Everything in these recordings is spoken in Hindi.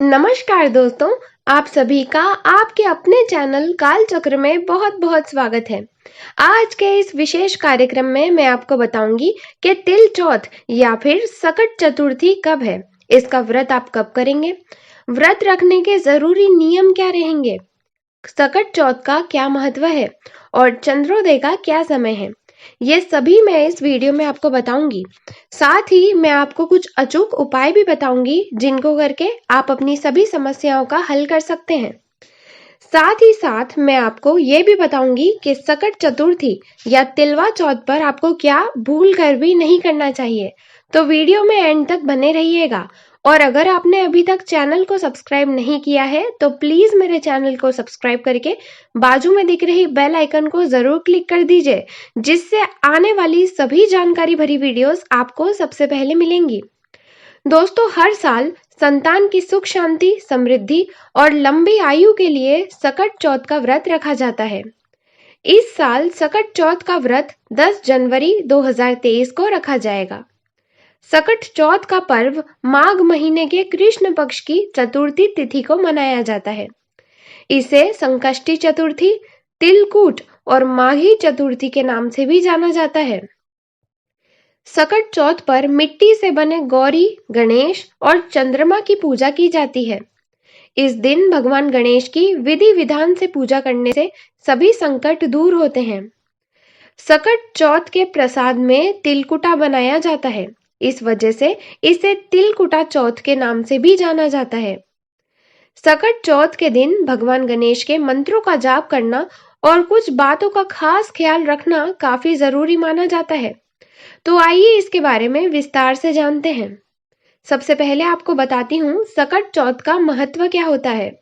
नमस्कार दोस्तों, आप सभी का आपके अपने चैनल कालचक्र में बहुत-बहुत स्वागत है। आज के इस विशेष कार्यक्रम में मैं आपको बताऊंगी कि तिल चौथ या फिर सकट चतुर्थी कब है, इसका व्रत आप कब करेंगे, व्रत रखने के जरूरी नियम क्या रहेंगे, सकट चौथ का क्या महत्व है और चंद्रोदय का क्या समय है। ये सभी मैं इस वीडियो में आपको बताऊंगी। साथ ही मैं आपको कुछ अचूक उपाय भी बताऊंगी जिनको करके आप अपनी सभी समस्याओं का हल कर सकते हैं। साथ ही साथ मैं आपको ये भी बताऊंगी कि सकट चतुर्थी या तिलवा चौथ पर आपको क्या भूल कर भी नहीं करना चाहिए। तो वीडियो में एंड तक बने रहिएगा। और अगर आपने अभी तक चैनल को सब्सक्राइब नहीं किया है तो प्लीज मेरे चैनल को सब्सक्राइब करके बाजू में दिख रही बेल आइकन को जरूर क्लिक कर दीजिए, जिससे आने वाली सभी जानकारी भरी वीडियोस आपको सबसे पहले मिलेंगी। दोस्तों, हर साल संतान की सुख शांति, समृद्धि और लंबी आयु के लिए सकट चौथ का व्रत रखा जाता है। इस साल सकट चौथ का व्रत 10 जनवरी 2023 को रखा जाएगा। सकट चौथ का पर्व माघ महीने के कृष्ण पक्ष की चतुर्थी तिथि को मनाया जाता है। इसे संकष्टी चतुर्थी, तिलकूट और माघी चतुर्थी के नाम से भी जाना जाता है। सकट चौथ पर मिट्टी से बने गौरी, गणेश और चंद्रमा की पूजा की जाती है। इस दिन भगवान गणेश की विधि विधान से पूजा करने से सभी संकट दूर होते हैं। सकट चौथ के प्रसाद में तिलकुटा बनाया जाता है। इस वजह से इसे तिलकुटा चौथ के नाम से भी जाना जाता है। सकट चौथ के दिन भगवान गणेश के मंत्रों का जाप करना और कुछ बातों का खास ख्याल रखना काफी जरूरी माना जाता है। तो आइए इसके बारे में विस्तार से जानते हैं। सबसे पहले आपको बताती हूँ सकट चौथ का महत्व क्या होता है।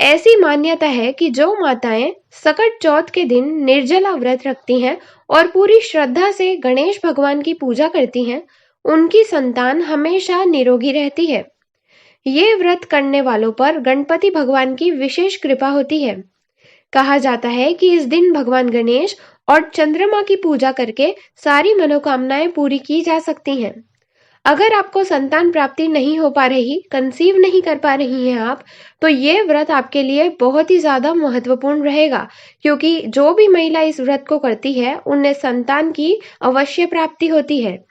ऐसी मान्यता है कि जो माताएं सकट चौथ के दिन निर्जला व्रत रखती हैं और पूरी श्रद्धा से गणेश भगवान की पूजा करती हैं, उनकी संतान हमेशा निरोगी रहती है। ये व्रत करने वालों पर गणपति भगवान की विशेष कृपा होती है। कहा जाता है कि इस दिन भगवान गणेश और चंद्रमा की पूजा करके सारी मनोकामनाएं पूरी की जा सकती हैं। अगर आपको संतान प्राप्ति नहीं हो पा रही, कंसीव नहीं कर पा रही हैं आप, तो ये व्रत आपके लिए बहुत ही ज्यादा महत्वपूर्ण रहेगा, क्योंकि जो भी महिला इस व्रत को करती है उन्हें संतान की अवश्य प्राप्ति होती है।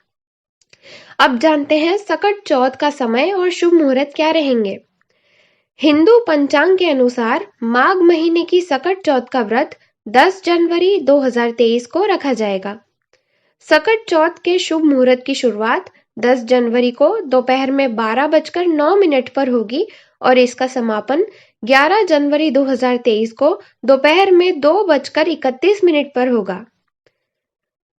अब जानते हैं सकट चौथ का समय और शुभ मुहूर्त क्या रहेंगे। हिंदू पंचांग के अनुसार माघ महीने की सकट चौथ का व्रत 10 जनवरी 2023 को रखा जाएगा। सकट चौथ के शुभ मुहूर्त की शुरुआत 10 जनवरी को दोपहर में 12:09 पर होगी और इसका समापन 11 जनवरी 2023 को दोपहर में 2:31 पर होगा।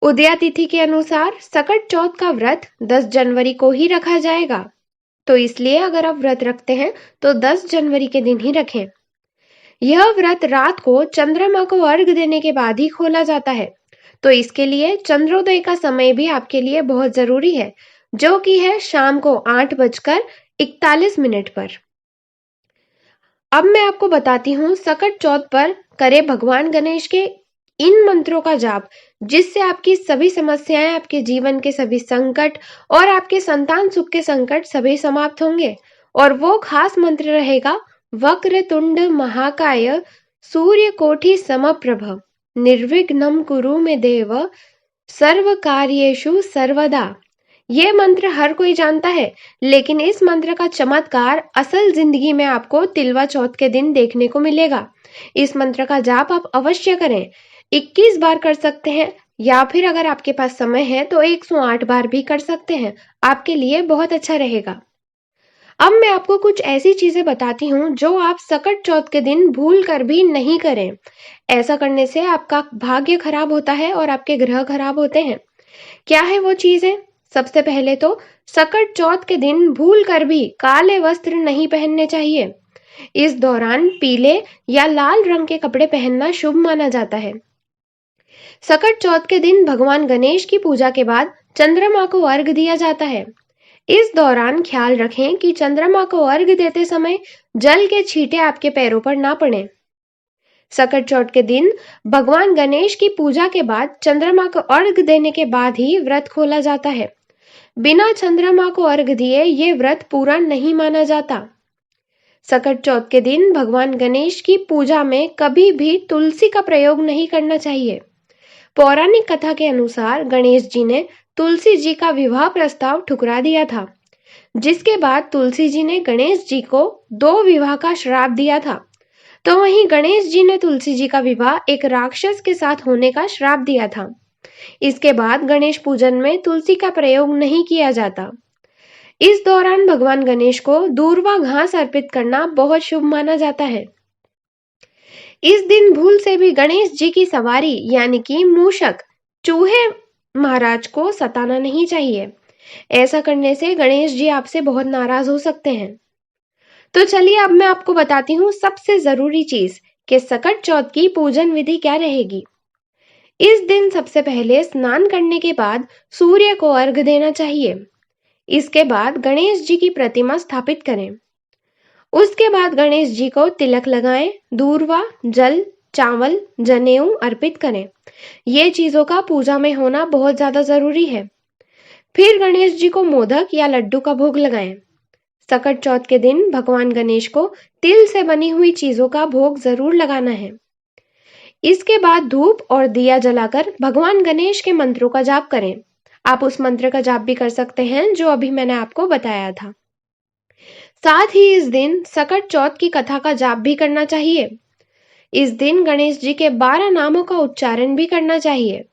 उदया तिथि के अनुसार सकट चौथ का व्रत 10 जनवरी को ही रखा जाएगा, तो इसलिए अगर आप व्रत रखते हैं तो 10 जनवरी के दिन ही रखें। यह व्रत रात को चंद्रमा को अर्घ देने के बाद ही खोला जाता है, तो इसके लिए चंद्रोदय का समय भी आपके लिए बहुत जरूरी है, जो कि है शाम को 8:41 पर। अब मैं आपको बताती हूँ सकट चौथ पर करे भगवान गणेश के इन मंत्रों का जाप, जिससे आपकी सभी समस्याएं, आपके जीवन के सभी संकट और आपके संतान सुख के संकट सभी समाप्त होंगे। और वो खास मंत्र रहेगा, वक्रतुंड महाकाय सूर्य कोटि समप्रभ निर्विघ्नं कुरु मे देव सर्व कार्येषु सर्वदा। ये मंत्र हर कोई जानता है, लेकिन इस मंत्र का चमत्कार असल जिंदगी में आपको तिलवा चौथ के दिन देखने को मिलेगा। इस मंत्र का जाप आप अवश्य करें। 21 बार कर सकते हैं या फिर अगर आपके पास समय है तो 108 बार भी कर सकते हैं, आपके लिए बहुत अच्छा रहेगा। अब मैं आपको कुछ ऐसी चीजें बताती हूँ जो आप सकट चौथ के दिन भूल कर भी नहीं करें। ऐसा करने से आपका भाग्य खराब होता है और आपके ग्रह खराब होते हैं। क्या है वो चीजें? सबसे पहले तो सकट चौथ के दिन भूल कर भी काले वस्त्र नहीं पहनने चाहिए। इस दौरान पीले या लाल रंग के कपड़े पहनना शुभ माना जाता है। सकट चौथ के दिन भगवान गणेश की पूजा के बाद चंद्रमा को अर्घ दिया जाता है। इस दौरान ख्याल रखें कि चंद्रमा को अर्घ देते समय जल के छींटे आपके पैरों पर ना पड़े। सकट चौथ के दिन भगवान गणेश की पूजा के बाद चंद्रमा को अर्घ देने के बाद ही व्रत खोला जाता है। बिना चंद्रमा को अर्घ दिए ये व्रत पूरा नहीं माना जाता। सकट चौथ के दिन भगवान गणेश की पूजा में कभी भी तुलसी का प्रयोग नहीं करना चाहिए। पौराणिक कथा के अनुसार गणेश जी ने तुलसी जी का विवाह प्रस्ताव ठुकरा दिया था, जिसके बाद तुलसी जी ने गणेश जी को 2 विवाह का श्राप दिया था। तो वहीं गणेश जी ने तुलसी जी का विवाह एक राक्षस के साथ होने का श्राप दिया था। इसके बाद गणेश पूजन में तुलसी का प्रयोग नहीं किया जाता। इस दौरान भगवान गणेश को दूर्वा घास अर्पित करना बहुत शुभ माना जाता है। इस दिन भूल से भी गणेश जी की सवारी यानी कि मूषक चूहे महाराज को सताना नहीं चाहिए। ऐसा करने से गणेश जी आपसे बहुत नाराज हो सकते हैं। तो चलिए अब मैं आपको बताती हूँ सबसे जरूरी चीज कि सकट चौथ की पूजन विधि क्या रहेगी। इस दिन सबसे पहले स्नान करने के बाद सूर्य को अर्घ्य देना चाहिए। इसके बाद गणेश जी की प्रतिमा स्थापित करें। उसके बाद गणेश जी को तिलक लगाएं, दूर्वा, जल, चावल, जनेऊ अर्पित करें। ये चीजों का पूजा में होना बहुत ज्यादा जरूरी है। फिर गणेश जी को मोदक या लड्डू का भोग लगाएं। सकट चौथ के दिन भगवान गणेश को तिल से बनी हुई चीजों का भोग जरूर लगाना है। इसके बाद धूप और दिया जलाकर भगवान गणेश के मंत्रों का जाप करें। आप उस मंत्र का जाप भी कर सकते हैं जो अभी मैंने आपको बताया था। साथ ही इस दिन सकट चौथ की कथा का जाप भी करना चाहिए। इस दिन गणेश जी के 12 नामों का उच्चारण भी करना चाहिए।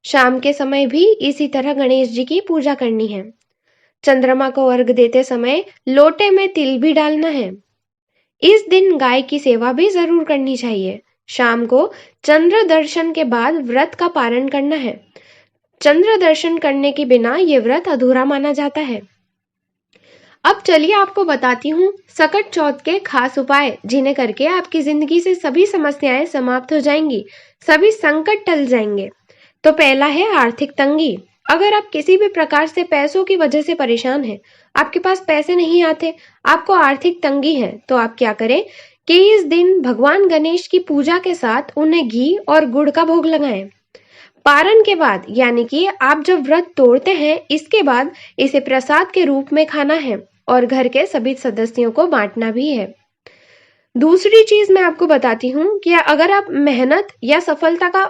शाम के समय भी इसी तरह गणेश जी की पूजा करनी है। चंद्रमा को अर्घ देते समय लोटे में तिल भी डालना है। इस दिन गाय की सेवा भी जरूर करनी चाहिए। शाम को चंद्र दर्शन के बाद व्रत का पारण करना है। चंद्र दर्शन करने के बिना ये व्रत अधूरा माना जाता है। अब चलिए आपको बताती हूँ सकट चौथ के खास उपाय, जिन्हें करके आपकी जिंदगी से सभी समस्याएं समाप्त हो जाएंगी, सभी संकट टल जाएंगे। तो पहला है आर्थिक तंगी। अगर आप किसी भी प्रकार से पैसों की वजह से परेशान हैं, आपके पास पैसे नहीं आते, आपको आर्थिक तंगी है, तो आप क्या करें कि इस दिन भगवान गणेश की पूजा के साथ उन्हें घी और गुड़ का भोग लगाएं। पारण के बाद यानी कि आप जब व्रत तोड़ते हैं, इसके बाद इसे प्रसाद के रूप में खाना है और घर के सभी सदस्यों को बांटना भी है। दूसरी चीज मैं आपको बताती हूँ कि अगर आप मेहनत या सफलता का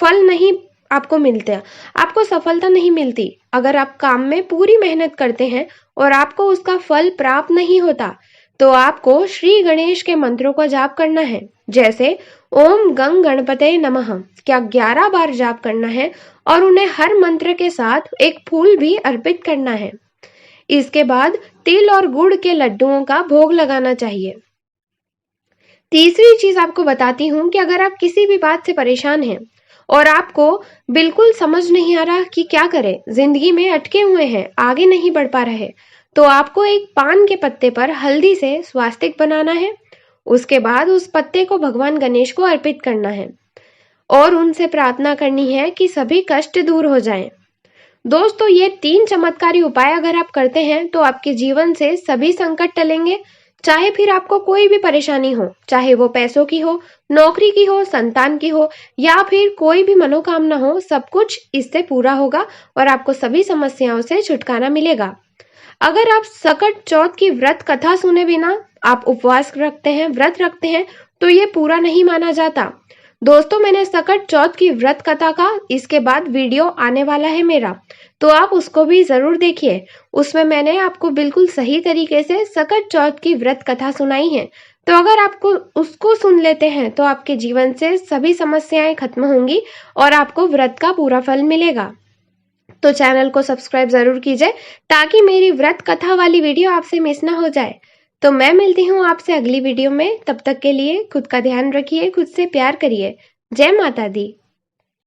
फल नहीं आपको मिलते हैं, आपको सफलता नहीं मिलती, अगर आप काम में पूरी मेहनत करते हैं और आपको उसका फल प्राप्त नहीं होता, तो आपको श्री गणेश के मंत्रों का जाप करना है। जैसे ओम गंग गणपते नमः क्या 11 बार जाप करना है और उन्हें हर मंत्र के साथ एक फूल भी अर्पित करना है। इसके बाद तिल और गुड़ के लड्डुओं का भोग लगाना चाहिए। तीसरी चीज आपको बताती हूँ कि अगर आप किसी भी बात से परेशान हैं और आपको बिल्कुल समझ नहीं आ रहा कि क्या करें, जिंदगी में अटके हुए हैं, आगे नहीं बढ़ पा रहे, तो आपको एक पान के पत्ते पर हल्दी से स्वास्तिक बनाना है। उसके बाद उस पत्ते को भगवान गणेश को अर्पित करना है और उनसे प्रार्थना करनी है कि सभी कष्ट दूर हो जाएं। दोस्तों, ये 3 चमत्कारी उपाय अगर आप करते हैं तो आपके जीवन से सभी संकट टलेंगे। चाहे फिर आपको कोई भी परेशानी हो, चाहे वो पैसों की हो, नौकरी की हो, संतान की हो या फिर कोई भी मनोकामना हो, सब कुछ इससे पूरा होगा और आपको सभी समस्याओं से छुटकारा मिलेगा। अगर आप सकट चौथ की व्रत कथा सुने बिना आप उपवास रखते हैं, व्रत रखते हैं, तो ये पूरा नहीं माना जाता। दोस्तों, मैंने सकट चौथ की व्रत कथा का इसके बाद वीडियो आने वाला है मेरा, तो आप उसको भी जरूर देखिए। उसमें मैंने आपको बिल्कुल सही तरीके से सकट चौथ की व्रत कथा सुनाई है। तो अगर आपको उसको सुन लेते हैं तो आपके जीवन से सभी समस्याएं खत्म होंगी और आपको व्रत का पूरा फल मिलेगा। तो चैनल को सब्सक्राइब जरूर कीजिए ताकि मेरी व्रत कथा वाली वीडियो आपसे मिस ना हो जाए। तो मैं मिलती हूँ आपसे अगली वीडियो में। तब तक के लिए खुद का ध्यान रखिए, खुद से प्यार करिए। जय माता दी।